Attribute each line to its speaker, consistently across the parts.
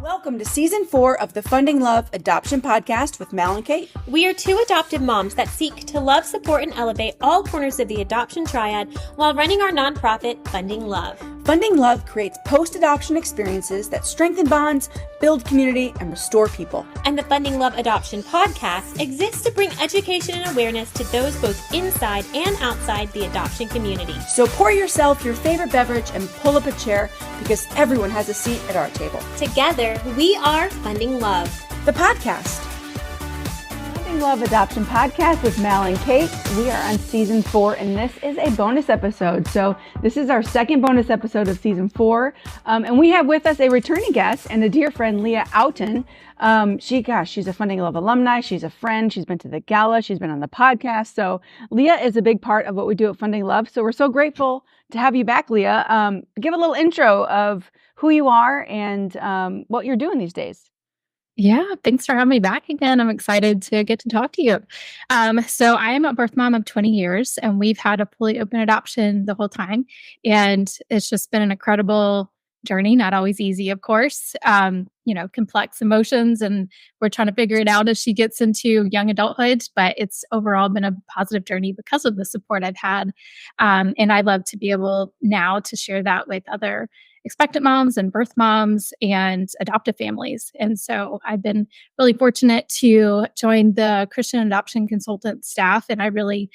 Speaker 1: Welcome to Season 4 of the Funding Love Adoption Podcast with Mal and Kate.
Speaker 2: We are two adoptive moms that seek to love, support, and elevate all corners of the adoption triad while running our nonprofit, Funding Love.
Speaker 1: Funding Love creates post-adoption experiences that strengthen bonds, build community, and restore people.
Speaker 2: And the Funding Love Adoption Podcast exists to bring education and awareness to those both inside and outside the adoption community.
Speaker 1: So pour yourself your favorite beverage and pull up a chair because everyone has a seat at our table.
Speaker 2: Together, we are Funding Love,
Speaker 1: the podcast.
Speaker 3: Funding Love Adoption Podcast with Mal and Kate. We are on Season 4, and this is a bonus episode. So this is our second bonus episode of Season 4. And we have with us a returning guest and a dear friend, Leah Outten. She's a Funding Love alumni. She's a friend. She's been to the gala. She's been on the podcast. So Leah is a big part of what we do at Funding Love. So we're so grateful to have you back, Leah. Give a little intro of who you are and what you're doing these days.
Speaker 4: Yeah, thanks for having me back again. I'm excited to get to talk to you. So I am a birth mom of 20 years, and we've had a fully open adoption the whole time. And it's just been an incredible journey, not always easy, of course, complex emotions, and we're trying to figure it out as she gets into young adulthood, but it's overall been a positive journey because of the support I've had. And I love to be able now to share that with other expectant moms and birth moms and adoptive families. And so I've been really fortunate to join the Christian adoption consultant staff, and I really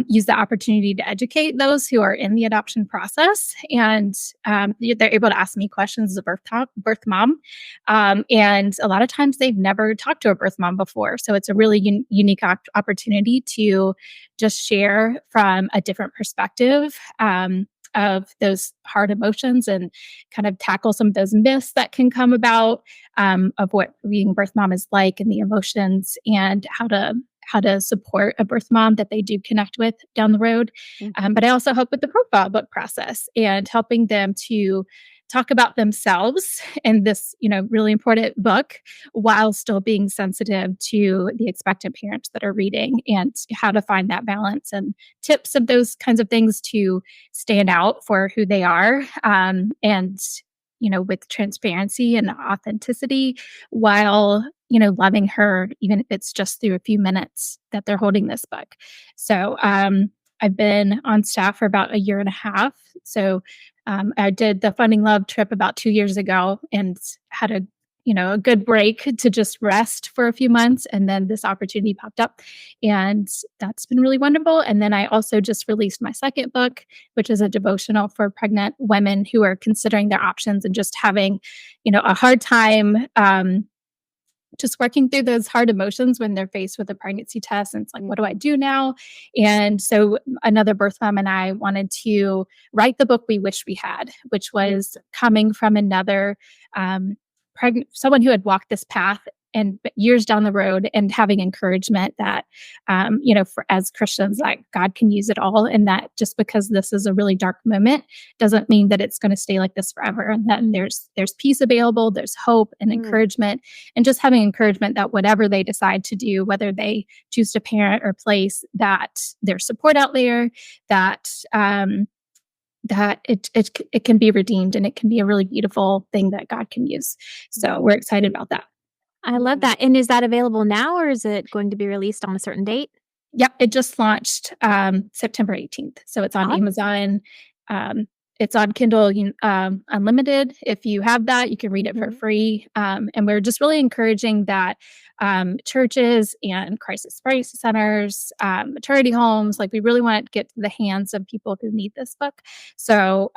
Speaker 4: use the opportunity to educate those who are in the adoption process. And they're able to ask me questions as a birth mom. And a lot of times they've never talked to a birth mom before. So it's a really unique opportunity to just share from a different perspective of those hard emotions and kind of tackle some of those myths that can come about of what being a birth mom is like and the emotions and how to support a birth mom that they do connect with down the road.
Speaker 3: Mm-hmm.
Speaker 4: But I also help with the profile book process and helping them to talk about themselves in this, really important book while still being sensitive to the expectant parents that are reading and how to find that balance and tips of those kinds of things to stand out for who they are. With transparency and authenticity while, loving her, even if it's just through a few minutes that they're holding this book. So I've been on staff for about a year and a half. So I did the Funding Love trip about 2 years ago and had a good break to just rest for a few months. And then this opportunity popped up and that's been really wonderful. And then I also just released my second book, which is a devotional for pregnant women who are considering their options and just having, a hard time just working through those hard emotions when they're faced with a pregnancy test. And it's like, what do I do now? And so another birth mom and I wanted to write the book we wish we had, which was coming from another someone who had walked this path and years down the road and having encouragement that, as Christians, like God can use it all. And that just because this is a really dark moment doesn't mean that it's going to stay like this forever. And then there's peace available, there's hope and encouragement, and just having encouragement that whatever they decide to do, whether they choose to parent or place, that there's support out there, that it can be redeemed and it can be a really beautiful thing that God can use. So we're excited about that.
Speaker 2: I love that. And is that available now or is it going to be released on a certain date?
Speaker 4: Yep, it just launched September 18th. So it's on Amazon. It's on Kindle Unlimited. If you have that, you can read it for free. And we're just really encouraging that churches and crisis centers, maternity homes, we really want to get to the hands of people who need this book. So,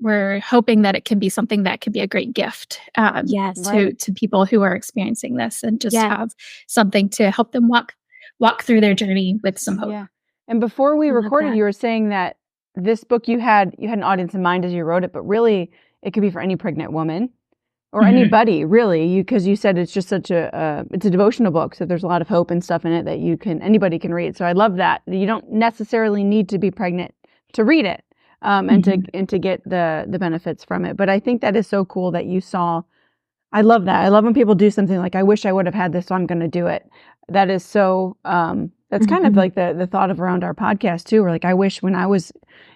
Speaker 4: we're hoping that it can be something that could be a great gift to people who are experiencing this and just have something to help them walk through their journey with some hope.
Speaker 3: Yeah. And before we recorded, you were saying that this book you had an audience in mind as you wrote it, but really it could be for any pregnant woman or anybody, really, because you said it's just such it's a devotional book, so there's a lot of hope and stuff in it that anybody can read. So I love that you don't necessarily need to be pregnant to read it. And to get the benefits from it. But I think that is so cool that you saw. I love that. I love when people do something like, I wish I would have had this, so I'm going to do it. That is so, that's kind of like the thought of around our podcast too. We're like, I wish when I was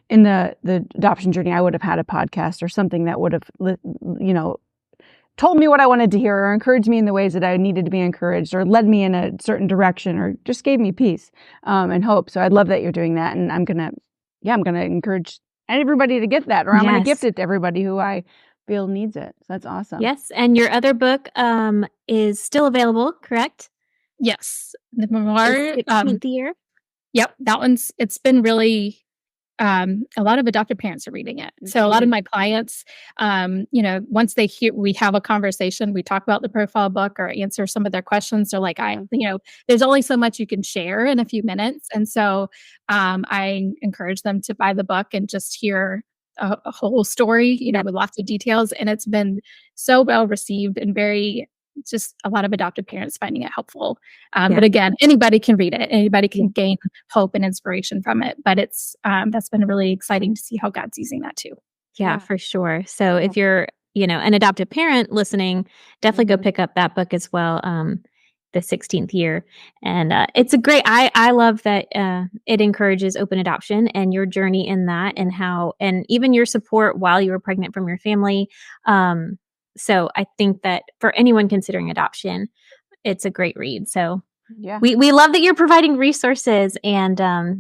Speaker 3: in the adoption journey, I would have had a podcast or something that would have, told me what I wanted to hear or encouraged me in the ways that I needed to be encouraged or led me in a certain direction or just gave me peace and hope. So I love that you're doing that. And I'm going to encourage everybody to get that, or I'm going to gift it to everybody who I feel needs it. So that's awesome.
Speaker 2: Yes. And your other book is still available, correct?
Speaker 4: Yes. The memoir.
Speaker 2: 16th Year.
Speaker 4: Yep. It's been really, a lot of adopted parents are reading it. So a lot of my clients, once they hear, we have a conversation, we talk about the profile book or answer some of their questions. They're like, there's only so much you can share in a few minutes. And so I encourage them to buy the book and just hear a whole story, with lots of details. And it's been so well received and just a lot of adopted parents finding it helpful. But again, anybody can read it. Anybody can gain hope and inspiration from it. But it's that's been really exciting to see how God's using that too.
Speaker 2: Yeah, for sure. So if you're, an adoptive parent listening, definitely go pick up that book as well. The 16th Year. And it's a great, I love that it encourages open adoption and your journey in that and even your support while you were pregnant from your family. So I think that for anyone considering adoption, it's a great read. So we love that you're providing resources and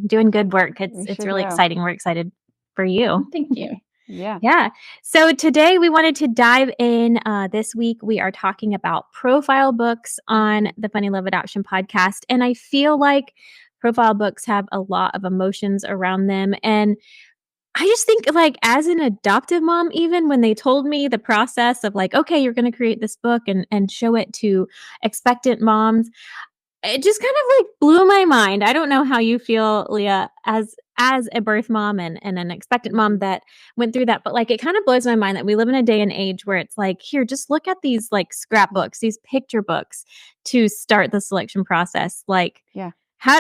Speaker 2: doing good work. It's really exciting. We're excited for you.
Speaker 4: Thank you.
Speaker 2: Yeah. So today we wanted to dive in. This week we are talking about profile books on the Funny Love Adoption podcast. And I feel like profile books have a lot of emotions around them. And I just think as an adoptive mom, even when they told me the process of okay, you're going to create this book and show it to expectant moms, it just kind of blew my mind. I don't know how you feel, Leah, as a birth mom and an expectant mom that went through that. But it kind of blows my mind that we live in a day and age where it's here, just look at these scrapbooks, these picture books to start the selection process. How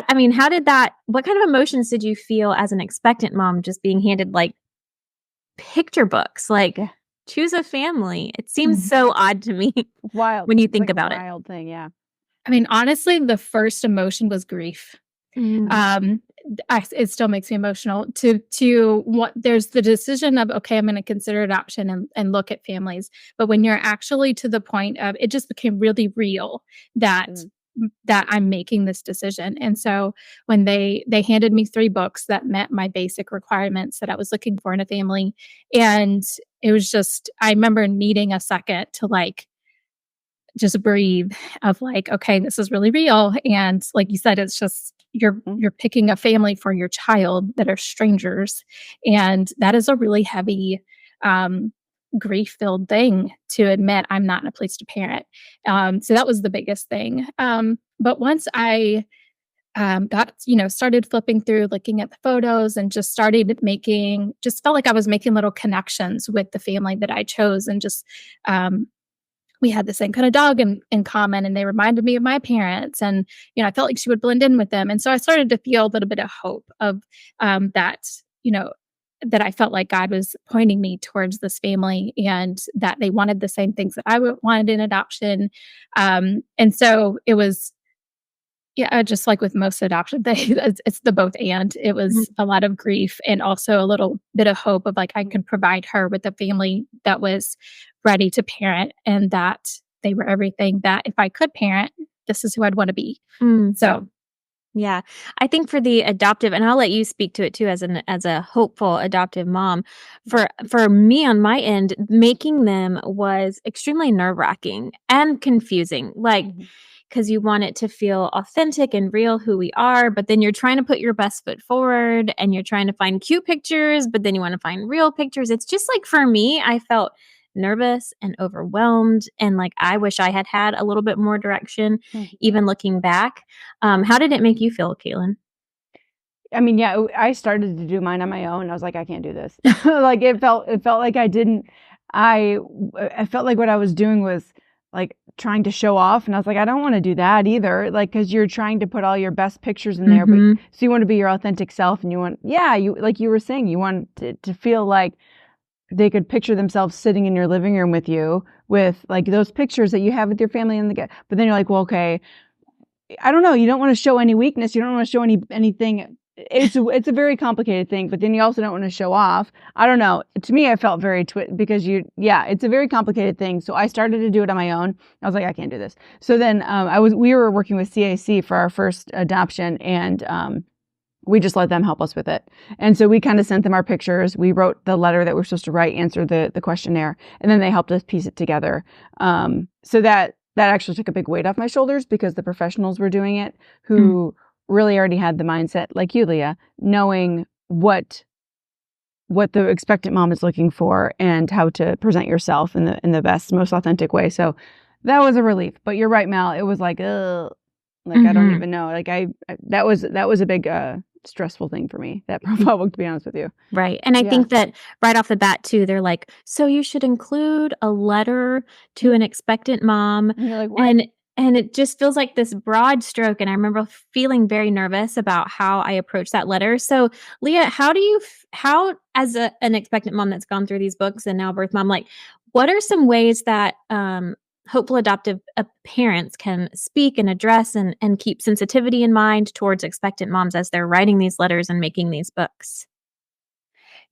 Speaker 2: did that, what kind of emotions did you feel as an expectant mom just being handed picture books? Choose a family. It seems so odd to me.
Speaker 3: Wild.
Speaker 2: When you think about it.
Speaker 3: Wild thing, yeah.
Speaker 4: I mean, honestly, the first emotion was grief. It still makes me emotional there's the decision of, okay, I'm going to consider adoption and look at families. But when you're actually to the point of, it just became really real that I'm making this decision. And so when they handed me 3 books that met my basic requirements that I was looking for in a family, and it was just, I remember needing a second to just breathe of okay, this is really real. And like you said, it's just, you're picking a family for your child that are strangers. And that is a really heavy, grief-filled thing to admit I'm not in a place to parent. So that was the biggest thing. But once I started flipping through, looking at the photos and just felt like I was making little connections with the family that I chose. And just, we had the same kind of dog in common, and they reminded me of my parents. And, I felt like she would blend in with them. And so I started to feel a little bit of hope of that I felt like God was pointing me towards this family and that they wanted the same things that I wanted in adoption. And so it was, just like with most adoption things, it's the both and. It was a lot of grief and also a little bit of hope of I could provide her with a family that was ready to parent and that they were everything that if I could parent, this is who I'd want to be. So.
Speaker 2: Yeah, I think for the adoptive, and I'll let you speak to it too, as a hopeful adoptive mom. For me on my end, making them was extremely nerve-wracking and confusing. Because you want it to feel authentic and real, who we are, but then you're trying to put your best foot forward, and you're trying to find cute pictures, but then you want to find real pictures. It's just for me, I felt nervous and overwhelmed, and I wish I had a little bit more direction, even looking back. How did it make you feel, Caitlin?
Speaker 3: I mean, I started to do mine on my own. I was like, I can't do this. It felt like I felt like what I was doing was trying to show off, and I was like, I don't want to do that either. Because you're trying to put all your best pictures in there, but so you want to be your authentic self, and you want, you like you were saying, you want to feel like they could picture themselves sitting in your living room with you, with those pictures that you have with your family but then you're like, well, okay, I don't know. You don't want to show any weakness. You don't want to show anything it's a very complicated thing, but then you also don't want to show off. I don't know. To me, I felt very because it's a very complicated thing. So I started to do it on my own. I was like, I can't do this. So then we were working with CAC for our first adoption, and we just let them help us with it. And so we kind of sent them our pictures. We wrote the letter that we're supposed to write, answer the questionnaire, and then they helped us piece it together. So that actually took a big weight off my shoulders because the professionals were doing it who really already had the mindset, like you, Leah, knowing what the expectant mom is looking for and how to present yourself in the best, most authentic way. So that was a relief. But you're right, Mal. It was like, I don't even know. Like that was a big stressful thing for me, that profile book, to be honest with you.
Speaker 2: Right. And I think that right off the bat too, they're like, so you should include a letter to an expectant mom.
Speaker 3: And you're like, what?
Speaker 2: And it just feels like this broad stroke. And I remember feeling very nervous about how I approached that letter. So Leah, how as an expectant mom that's gone through these books and now birth mom, like what are some ways that hopeful adoptive parents can speak and address and keep sensitivity in mind towards expectant moms as they're writing these letters and making these books?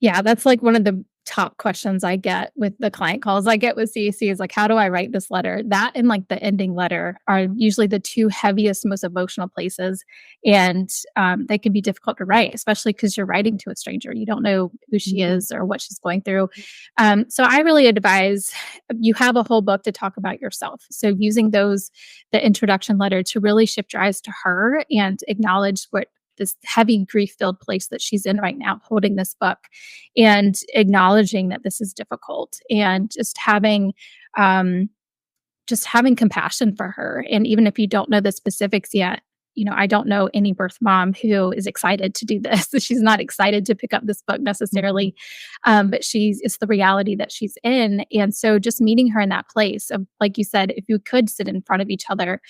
Speaker 4: Yeah, that's like one of the top questions I get with the client calls I get with CAC is like, how do I write this letter? That and like the ending letter are usually the two heaviest, most emotional places. And they can be difficult to write, especially because you're writing to a stranger. You don't know who she is or what she's going through. So I really advise you have a whole book to talk about yourself. So using the introduction letter to really shift your eyes to her and acknowledge what this heavy grief-filled place that she's in right now, holding this book and acknowledging that this is difficult and just having compassion for her. And even if you don't know the specifics yet, I don't know any birth mom who is excited to do this. She's not excited to pick up this book necessarily, but it's the reality that she's in. And so just meeting her in that place of, like you said, if you could sit in front of each other,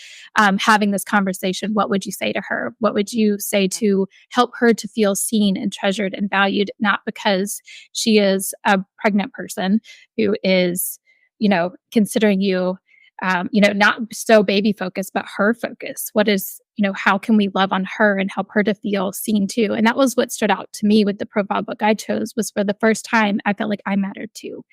Speaker 4: having this conversation, what would you say to her? What would you say to help her to feel seen and treasured and valued, not because she is a pregnant person who is, considering you, not so baby focused, but her focus. What is, how can we love on her and help her to feel seen too? And that was what stood out to me with the profile book I chose, was for the first time, I felt like I mattered too.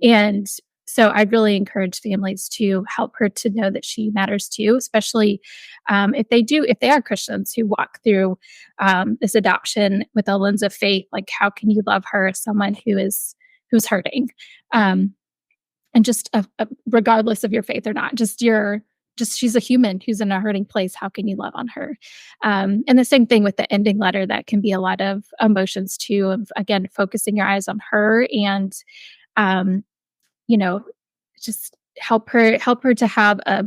Speaker 4: And so I really encourage families to help her to know that she matters too, especially if they are Christians who walk through this adoption with a lens of faith. Like, how can you love her as someone who's hurting? And just regardless of your faith or not, she's a human who's in a hurting place. How can you love on her? And the same thing with the ending letter, that can be a lot of emotions too, of again, focusing your eyes on her and, just help her to have a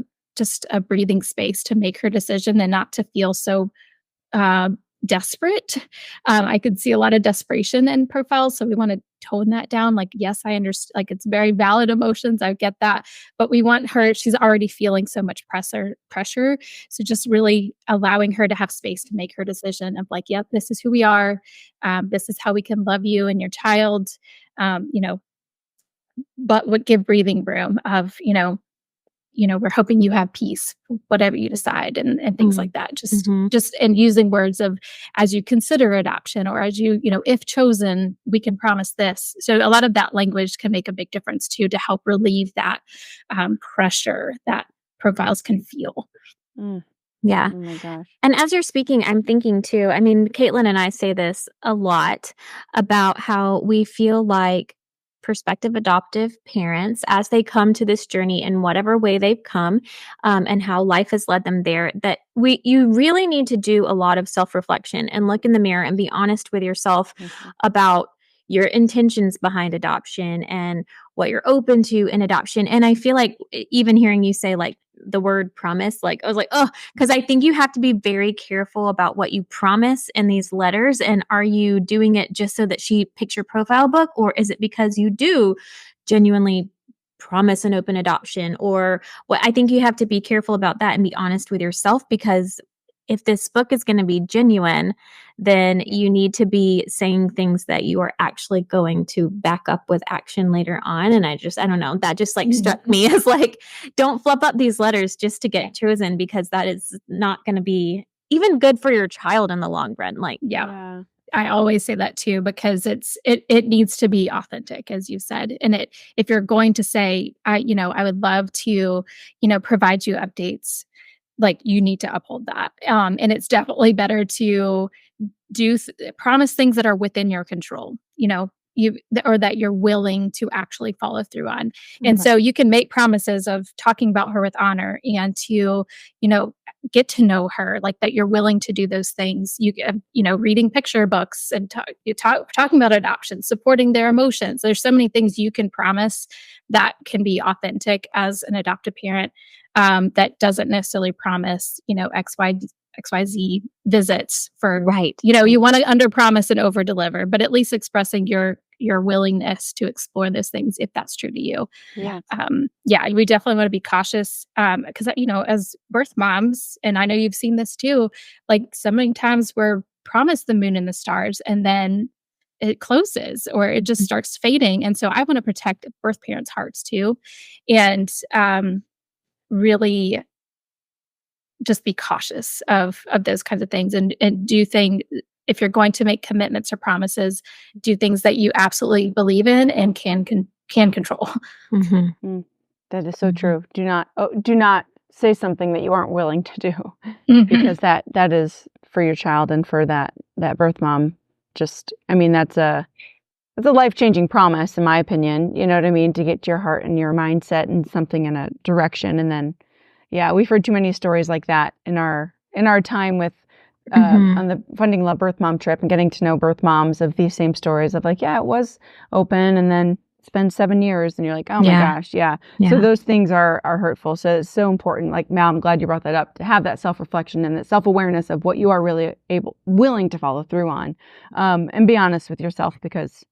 Speaker 4: breathing space to make her decision and not to feel so desperate. I could see a lot of desperation in profiles, so we want to tone that down. Like, yes, I understand, like, it's very valid emotions, I get that, but we want her, she's already feeling so much pressure. So just really allowing her to have space to make her decision of like, yep, this is who we are. This is how we can love you and your child, but would give breathing room of, we're hoping you have peace, whatever you decide, and things like that. Just and using words of, as you consider adoption, or as you, if chosen, we can promise this. So a lot of that language can make a big difference too, to help relieve that pressure that profiles can feel.
Speaker 2: Yeah.
Speaker 3: Oh my gosh.
Speaker 2: And as you're speaking, I'm thinking too, I mean, Caitlin and I say this a lot about how we feel like prospective adoptive parents, as they come to this journey in whatever way they've come, and how life has led them there, that you really need to do a lot of self-reflection and look in the mirror and be honest with yourself about your intentions behind adoption and what you're open to in adoption. And I feel like even hearing you say like the word promise, like I was like, oh, because I think you have to be very careful about what you promise in these letters. And are you doing it just so that she picks your profile book, or is it because you do genuinely promise an open adoption? Or what? I think you have to be careful about that and be honest with yourself, because if this book is going to be genuine, then you need to be saying things that you are actually going to back up with action later on. And I don't know, that just like struck me as like, don't fluff up these letters just to get chosen, because that is not going to be even good for your child in the long run. Like,
Speaker 4: Yeah. I always say that too, because it needs to be authentic, as you said. And if you're going to say, I would love to, provide you updates, like you need to uphold that. And it's definitely better to promise things that are within your control, or that you're willing to actually follow through on. And so you can make promises of talking about her with honor and to, get to know her, like that you're willing to do those things. Reading picture books and talking about adoption, supporting their emotions. There's so many things you can promise that can be authentic as an adoptive parent, that doesn't necessarily promise, XYZ visits for, you want to under promise and over deliver, but at least expressing your willingness to explore those things if that's true to you. We definitely want to be cautious, because as birth moms, and I know you've seen this too, like so many times we're promised the moon and the stars and then it closes or it just starts fading. And so I want to protect birth parents' hearts too, and really just be cautious of those kinds of things, and do things, if you're going to make commitments or promises, do things that you absolutely believe in and can control.
Speaker 3: That is so true. Do not say something that you aren't willing to do, because that is for your child and for that birth mom. That's a life-changing promise, in my opinion. You know what I mean? To get your heart and your mindset in something in a direction, and then. Yeah, we've heard too many stories like that in our time with on the Funding Love Birth Mom trip, and getting to know birth moms of these same stories of like, it was open and then it's been 7 years, and you're like, oh my gosh, yeah. So those things are hurtful. So it's so important. Like, Mal, I'm glad you brought that up, to have that self-reflection and that self-awareness of what you are really willing to follow through on, and be honest with yourself, because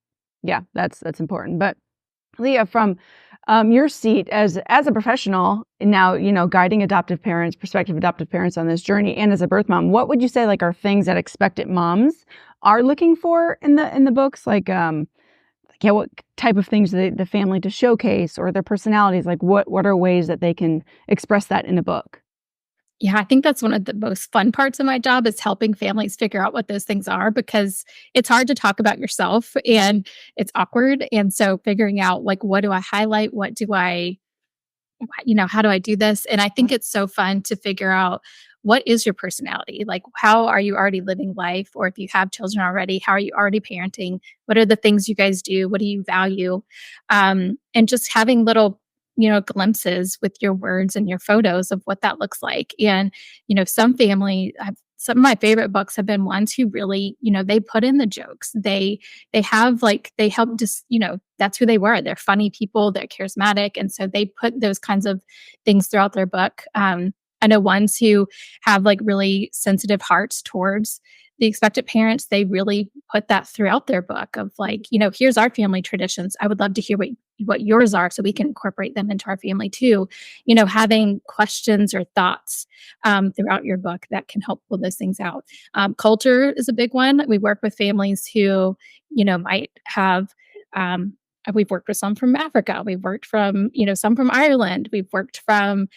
Speaker 3: that's important. But Leah, from your seat as a professional now, guiding prospective adoptive parents on this journey, and as a birth mom, what would you say are things that expectant moms are looking for in the books? Like, what type of things the family to showcase, or their personalities? Like, what are ways that they can express that in a book?
Speaker 4: Yeah, I think that's one of the most fun parts of my job, is helping families figure out what those things are, because it's hard to talk about yourself and it's awkward. And so figuring out, like, what do I highlight? What do I, how do I do this? And I think it's so fun to figure out, what is your personality? Like, how are you already living life? Or if you have children already, how are you already parenting? What are the things you guys do? What do you value? And just having little glimpses with your words and your photos of what that looks like. And, some of my favorite books have been ones who really, they put in the jokes. They help just, that's who they were. They're funny people, they're charismatic. And so they put those kinds of things throughout their book. I know ones who have really sensitive hearts towards the expectant parents, they really put that throughout their book of here's our family traditions. I would love to hear what yours are, so we can incorporate them into our family too. Having questions or thoughts throughout your book that can help pull those things out. Culture is a big one. We work with families who, might have, we've worked with some from Africa. We've worked from, some from Ireland. We've worked from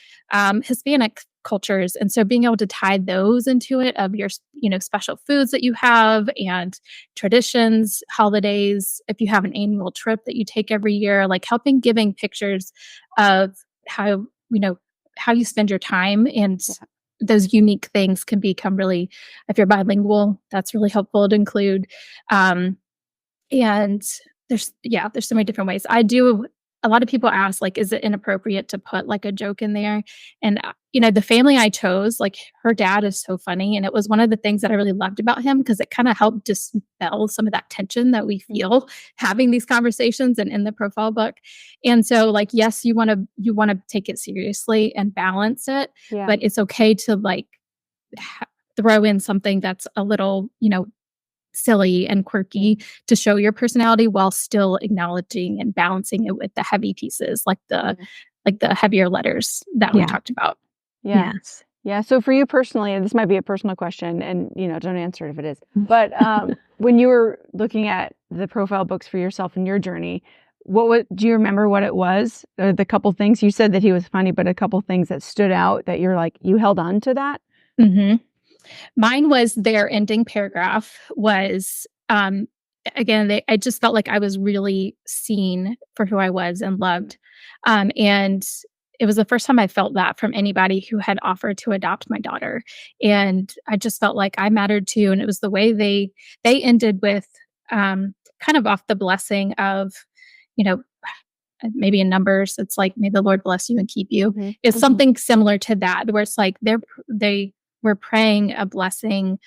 Speaker 4: Hispanic cultures. And so being able to tie those into it, of your, special foods that you have, and traditions, holidays, if you have an annual trip that you take every year, giving pictures of how you spend your time. And those unique things can become really, if you're bilingual, that's really helpful to include. And there's so many different ways. A lot of people ask, is it inappropriate to put a joke in there? And, the family I chose, her dad is so funny. And it was one of the things that I really loved about him, because it kind of helped dispel some of that tension that we feel having these conversations and in the profile book. And so yes, you want to take it seriously and balance it, but it's okay to throw in something that's a little, silly and quirky to show your personality, while still acknowledging and balancing it with the heavy pieces, the heavier letters that we talked about.
Speaker 2: Yes.
Speaker 3: Yeah. So for you personally, and this might be a personal question, and don't answer it if it is, but when you were looking at the profile books for yourself and your journey, do you remember what it was? Or the couple things you said that he was funny, but a couple things that stood out that you're you held on to that?
Speaker 4: Mine was their ending paragraph was, again, I just felt like I was really seen for who I was and loved. And it was the first time I felt that from anybody who had offered to adopt my daughter. And I just felt like I mattered too. And it was the way they ended with kind of off the blessing of, you know, maybe in Numbers, it's like, may the Lord bless you and keep you.
Speaker 3: Mhm.
Speaker 4: It's something similar to that, where it's like they were praying a blessing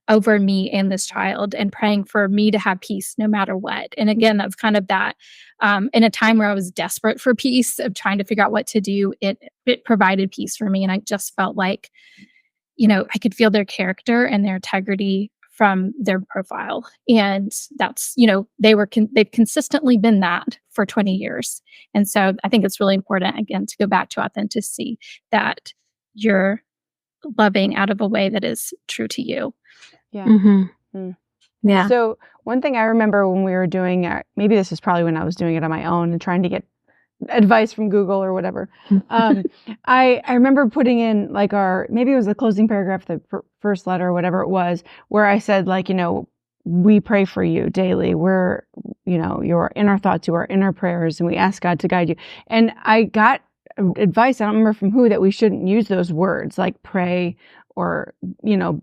Speaker 4: over me and this child and praying for me to have peace no matter what. And again, that's kind of that in a time where I was desperate for peace of trying to figure out what to do, it provided peace for me. And I just felt like, I could feel their character and their integrity from their profile. And that's, they've consistently been that for 20 years. And so I think it's really important, again, to go back to authenticity, that you're loving out of a way that is true to you.
Speaker 3: Yeah.
Speaker 2: Mm-hmm. Yeah.
Speaker 3: So one thing I remember when we were doing, maybe this is probably when I was doing it on my own and trying to get advice from Google or whatever. I remember putting in like maybe it was the closing paragraph, the first letter, or whatever it was, where I said like, we pray for you daily. We're, you're in our thoughts, you are in our prayers, and we ask God to guide you. And I got advice, I don't remember from who, that we shouldn't use those words like pray or,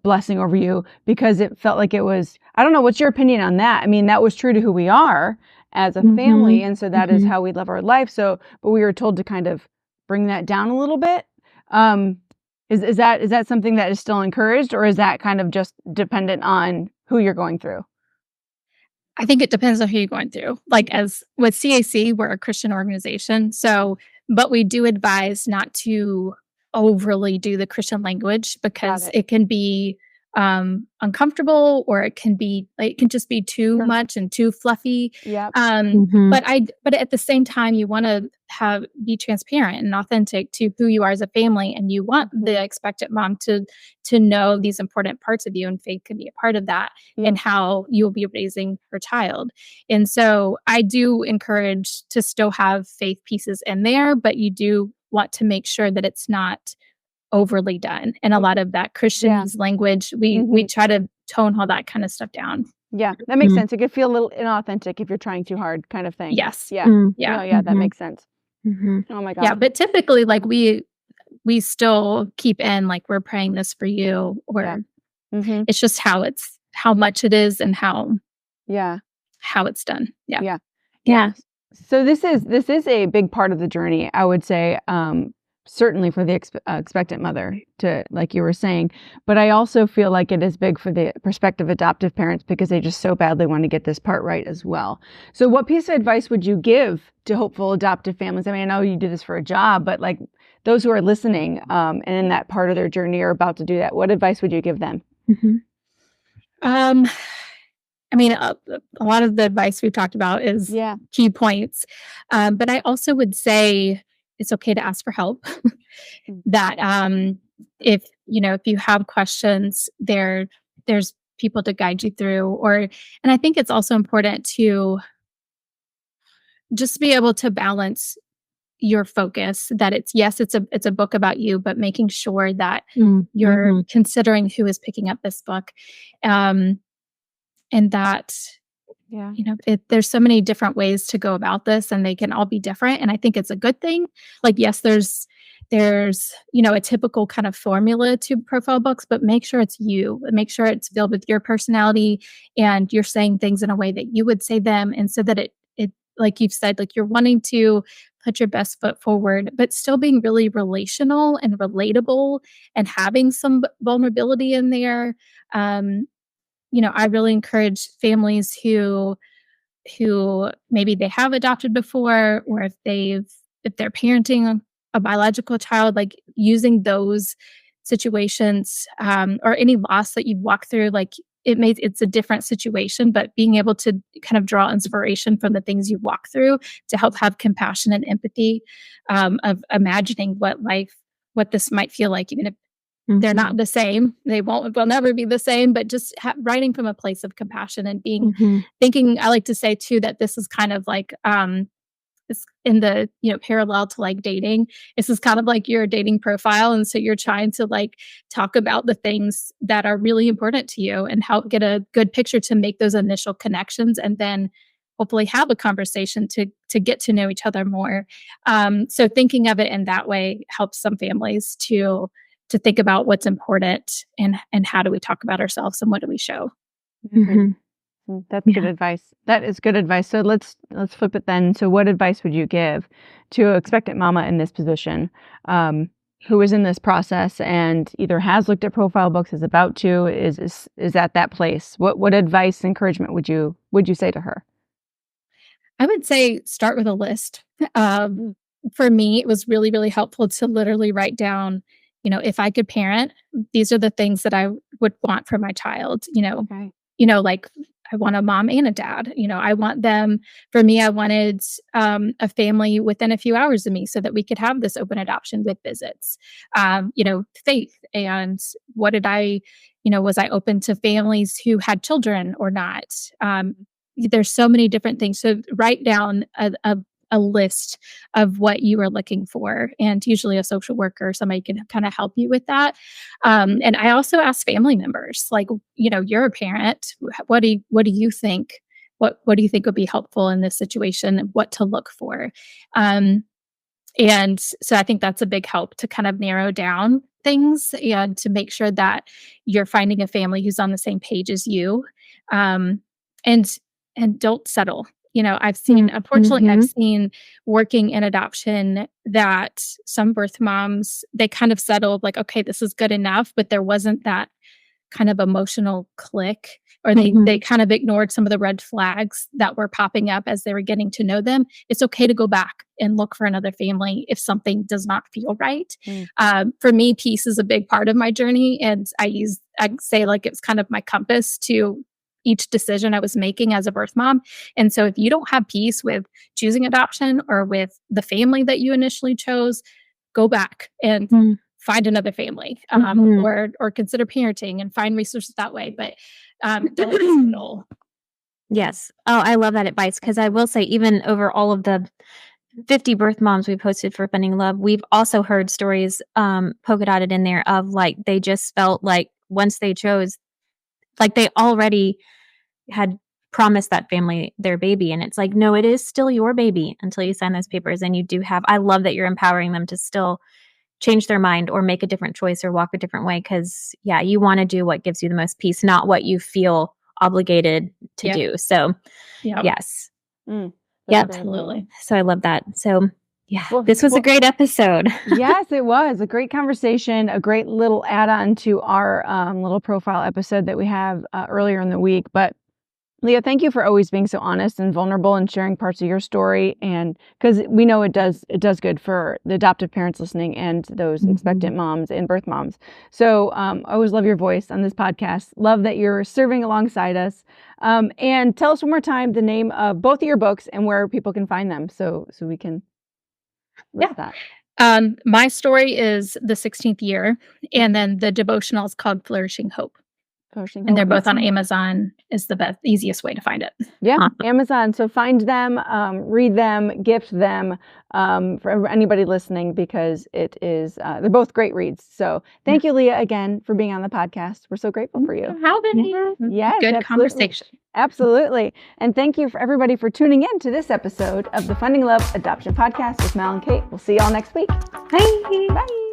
Speaker 3: blessing over you, because it felt like it was, I don't know, what's your opinion on that? I mean, that was true to who we are as a family. And so that is how we live our life. So, but we were told to kind of bring that down a little bit. Is that something that is still encouraged, or is that kind of just dependent on who you're going through?
Speaker 4: I think it depends on who you're going through. Like as with CAC, we're a Christian organization. So, but we do advise not to overly do the Christian language, because it can be uncomfortable, or it can just be too much and too fluffy.
Speaker 3: Yeah.
Speaker 4: But at the same time, you want to be transparent and authentic to who you are as a family, and you want the expectant mom to know these important parts of you, and faith can be a part of that, and how you will be raising her child. And so I do encourage to still have faith pieces in there, but you do want to make sure that it's not overly done. And a lot of that Christianese language, we try to tone all that kind of stuff down.
Speaker 3: Yeah, that makes sense. It could feel a little inauthentic if you're trying too hard, kind of thing.
Speaker 4: Yes.
Speaker 3: Yeah.
Speaker 4: Yeah.
Speaker 3: No, yeah, that makes sense. Oh my God.
Speaker 4: Yeah, but typically, like we still keep in like, we're praying this for you, or it's just how much it is and how it's done.
Speaker 2: Yeah.
Speaker 3: So this is a big part of the journey, I would say. Certainly for the expectant mother, to, like you were saying, but I also feel like it is big for the prospective adoptive parents, because they just so badly want to get this part right as well. So what piece of advice would you give to hopeful adoptive families? I mean, I know you do this for a job, but like those who are listening and in that part of their journey are about to do that, what advice would you give them?
Speaker 4: I mean, a lot of the advice we've talked about is key points, but I also would say it's okay to ask for help. That if you have questions, there's people to guide you through. And I think it's also important to just be able to balance your focus. That it's a book about you, but making sure that you're considering who is picking up this book, and that. There's so many different ways to go about this, and they can all be different. And I think it's a good thing. Like, yes, there's a typical kind of formula to profile books, but make sure it's you. Make sure it's filled with your personality, and you're saying things in a way that you would say them. And so that it like you've said, like you're wanting to put your best foot forward, but still being really relational and relatable, and having some vulnerability in there. I really encourage families who maybe they have adopted before, or if they're parenting a biological child, like using those situations, or any loss that you've walked through, like it's a different situation, but being able to kind of draw inspiration from the things you walk through to help have compassion and empathy, of imagining what this might feel like, even if they're not the same. They'll never be the same, but just writing from a place of compassion and thinking, I like to say too, that this is kind of like, it's in the, parallel to like dating. This is kind of like your dating profile. And so you're trying to like talk about the things that are really important to you and help get a good picture to make those initial connections, and then hopefully have a conversation to get to know each other more. So thinking of it in that way helps some families to think about what's important and how do we talk about ourselves and what do we show.
Speaker 3: That's good advice. That is good advice. So let's flip it then. So what advice would you give to an expectant mama in this position, who is in this process and either has looked at profile books, is about to, is at that place? What advice, encouragement would you say to her?
Speaker 4: I would say start with a list. For me, it was really, really helpful to literally write down, if I could parent, these are the things that I would want for my child.
Speaker 3: Okay.
Speaker 4: Like I want a mom and a dad. I want them. For me, I wanted a family within a few hours of me so that we could have this open adoption with visits. Faith, and what did I, was I open to families who had children or not? There's so many different things. So write down a list of what you are looking for, and usually a social worker or somebody can kind of help you with that. And I also ask family members, like, you're a parent. What do you think? What do you think would be helpful in this situation? What to look for? And so I think that's a big help to kind of narrow down things and to make sure that you're finding a family who's on the same page as you. And don't settle. Unfortunately, I've seen working in adoption that some birth moms, they kind of settled like, okay, this is good enough, but there wasn't that kind of emotional click, or they kind of ignored some of the red flags that were popping up as they were getting to know them. It's okay to go back and look for another family if something does not feel right. For me, peace is a big part of my journey. And I say like it's kind of my compass to each decision I was making as a birth mom. And so if you don't have peace with choosing adoption or with the family that you initially chose, go back and find another family, or consider parenting and find resources that way. But don't settle.
Speaker 2: Yes. Oh, I love that advice, because I will say, even over all of the 50 birth moms we posted for Finding Love, we've also heard stories polka dotted in there of like they just felt like once they chose, like they already had promised that family their baby. And it's like, no, it is still your baby until you sign those papers. And you do have, I love that you're empowering them to still change their mind or make a different choice or walk a different way. Because you want to do what gives you the most peace, not what you feel obligated to do. So yes.
Speaker 4: Absolutely.
Speaker 2: So I love that. So this was a great episode.
Speaker 3: Yes, it was a great conversation, a great little add-on to our little profile episode that we have earlier in the week. But Leah, thank you for always being so honest and vulnerable and sharing parts of your story. And because we know it does good for the adoptive parents listening and those expectant moms and birth moms. So I always love your voice on this podcast. Love that you're serving alongside us. And tell us one more time the name of both of your books and where people can find them, so we can list that.
Speaker 4: My story is The 16th Year, and then the devotional is called Flourishing Hope. And they're both on Amazon is the easiest way to find it.
Speaker 3: Yeah, Amazon. So find them, read them, gift them for anybody listening, because it is they're both great reads. So thank you, Leah, again for being on the podcast. We're so grateful for you.
Speaker 4: Having me.
Speaker 3: Yes,
Speaker 4: good
Speaker 3: absolutely.
Speaker 4: Conversation.
Speaker 3: Absolutely. And thank you for everybody for tuning in to this episode of the Finding Love Adoption Podcast with Mal and Kate. We'll see y'all next week.
Speaker 2: Bye.
Speaker 3: Bye.